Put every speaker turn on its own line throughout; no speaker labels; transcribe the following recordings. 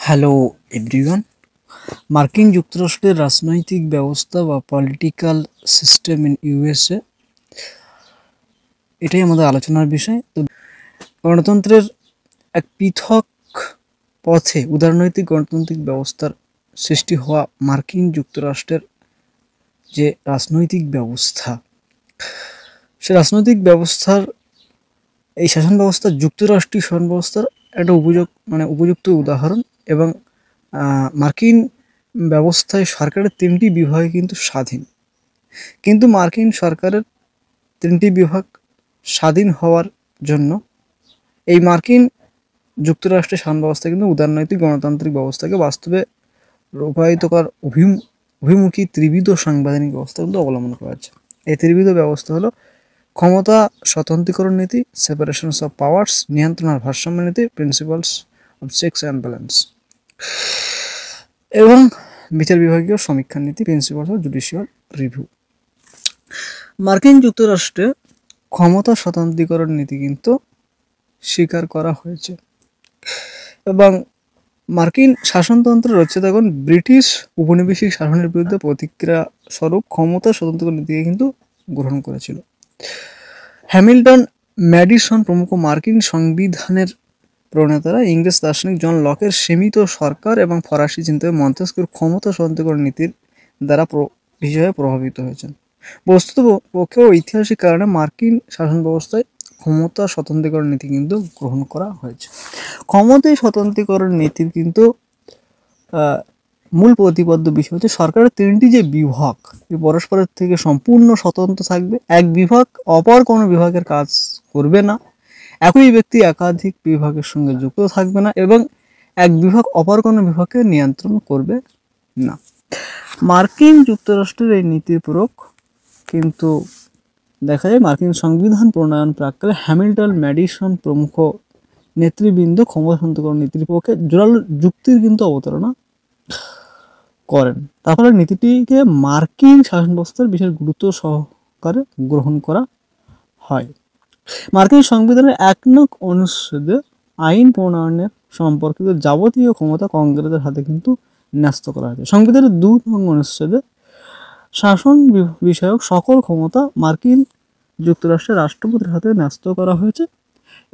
Hello everyone. মার্কিন যুক্তরাষ্ট্রের রাজনৈতিক ব্যবস্থা বা পলিটিক্যাল সিস্টেম ইন ইউএসএ, এটাই আমাদের আলোচনার বিষয়। তো গণতন্ত্রের এক পৃথক পথে উদারনৈতিক গণতান্ত্রিক ব্যবস্থার সৃষ্টি হওয়া মার্কিন যুক্তরাষ্ট্রের যে রাজনৈতিক ব্যবস্থা, সে রাজনৈতিক ব্যবস্থার এই শাসন ব্যবস্থা যুক্তরাষ্ট্রীয় শাসন ব্যবস্থার একটা উপযুক্ত উদাহরণ। এবং মার্কিন ব্যবস্থায় সরকারের 3টি বিভাগ কিন্তু স্বাধীন, কিন্তু মার্কিন সরকারের 3টি বিভাগ স্বাধীন হওয়ার জন্য এই মার্কিন যুক্তরাষ্ট্রের শাসন ব্যবস্থা কিন্তু উদারনৈতিক গণতান্ত্রিক ব্যবস্থাকে বাস্তবে রূপায়িত করার অভিমুখী ত্রিবিধ সাংবিধানিক ব্যবস্থা কিন্তু অবলম্বন করা হচ্ছে। এই ত্রিবিধ ব্যবস্থা হলো ক্ষমতা স্বতন্ত্রীকরণ নীতি, সেপারেশনস অফ পাওয়ার্স, নিয়ন্ত্রণ আর ভারসাম্য নীতি, principles of checks and balance, এবং বিচার বিভাগীয় সমীক্ষা নীতি, প্রিন্সিপালস অফ জুডিশিয়াল রিভিউ। মার্কিন যুক্তরাষ্ট্রে ক্ষমতা স্বতন্ত্রীকরণ নীতি কিন্তু স্বীকার করা হয়েছে, এবং মার্কিন শাসনতন্ত্র রয়েছে তখন ব্রিটিশ উপনিবেশিক শাসনের বিরুদ্ধে প্রতিক্রিয়া স্বরূপ ক্ষমতা স্বতন্ত্রীকরণ নীতিকে কিন্তু গ্রহণ করেছিল। হ্যামিল্টন, ম্যাডিসন প্রমুখ মার্কিন সংবিধানের প্রণেতারা ইংরেজ দার্শনিক জন লকের সীমিত সরকার এবং ফরাসি চিন্তায় মন্তেস্কুর ক্ষমতা স্বতন্ত্রীকরণ নীতির দ্বারা বিশেষভাবে প্রভাবিত হয়েছেন। বস্তুত পক্ষে ঐতিহাসিক কারণে মার্কিন শাসন ব্যবস্থায় ক্ষমতা স্বতন্ত্রীকরণ নীতি কিন্তু গ্রহণ করা হয়েছে। ক্ষমতা স্বতন্ত্রীকরণ নীতির কিন্তু মূল প্রতিপাদ্য বিষয় হচ্ছে সরকারের 3টি যে বিভাগ পরস্পরের থেকে সম্পূর্ণ স্বতন্ত্র থাকবে। এক বিভাগ অপর কোনো বিভাগের কাজ করবে না, একই ব্যক্তি একাধিক বিভাগের সঙ্গে যুক্ত থাকবে না, এবং এক বিভাগ অপর কোনো বিভাগকে নিয়ন্ত্রণ করবে না। মার্কিন যুক্তরাষ্ট্রের এই নীতির প্রয়োগ কিন্তু দেখা যায় মার্কিন সংবিধান প্রণয়ন প্রাক্কালে হ্যামিল্টন, ম্যাডিসন প্রমুখ নেতৃবৃন্দ ক্ষমতা স্বতন্ত্রীকরণ নীতির পক্ষে জোরালো যুক্তির কিন্তু অবতারণা করেন। তার ফলে নীতিটিকে মার্কিন শাসন ব্যবস্থার বিশেষ গুরুত্ব সহকারে গ্রহণ করা হয়। মার্কিন সংবিধানের 1 নং অনুচ্ছেদে আইন প্রণয়নের সম্পর্কিত যাবতীয় ক্ষমতা কংগ্রেসের হাতে কিন্তু ন্যস্ত করা হয়েছে। সংবিধানের 2 নং অনুচ্ছেদে শাসন বিষয়ক সকল ক্ষমতা মার্কিন যুক্তরাষ্ট্রের রাষ্ট্রপতির হাতে ন্যস্ত করা হয়েছে,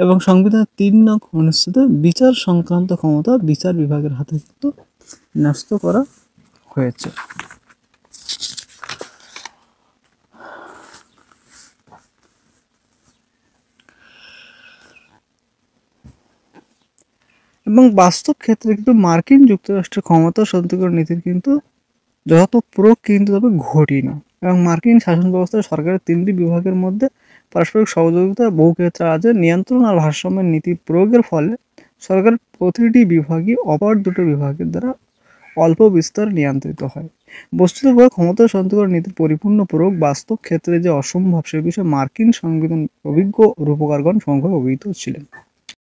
এবং সংবিধানের 3 নং অনুচ্ছেদে বিচার সংক্রান্ত ক্ষমতা বিচার বিভাগের হাতে কিন্তু ন্যস্ত করা হয়েছে। এবং বাস্তব ক্ষেত্রে কিন্তু মার্কিন যুক্তরাষ্ট্রের ক্ষমতা স্বতন্ত্রীকরণ নীতির কিন্তু যত প্রয়োগ কিন্তু তবে ঘটেই না, এবং মার্কিন শাসন ব্যবস্থায় সরকারের 3টি বিভাগের মধ্যে পারস্পরিক সহযোগিতা বহু ক্ষেত্রে আছে। নিয়ন্ত্রণ আর ভারসাম্যের নীতি প্রয়োগের ফলে সরকারের প্রতিটি বিভাগই অপর দুটো বিভাগের দ্বারা অল্প বিস্তর নিয়ন্ত্রিত হয়। বস্তুত ক্ষমতা স্বতন্ত্রীকরণ নীতির পরিপূর্ণ প্রয়োগ বাস্তব ক্ষেত্রে যে অসম্ভব সে বিষয়ে মার্কিন সংবিধান অভিজ্ঞ রূপকারগণ সংখ্যায় অভিহিত ছিলেন।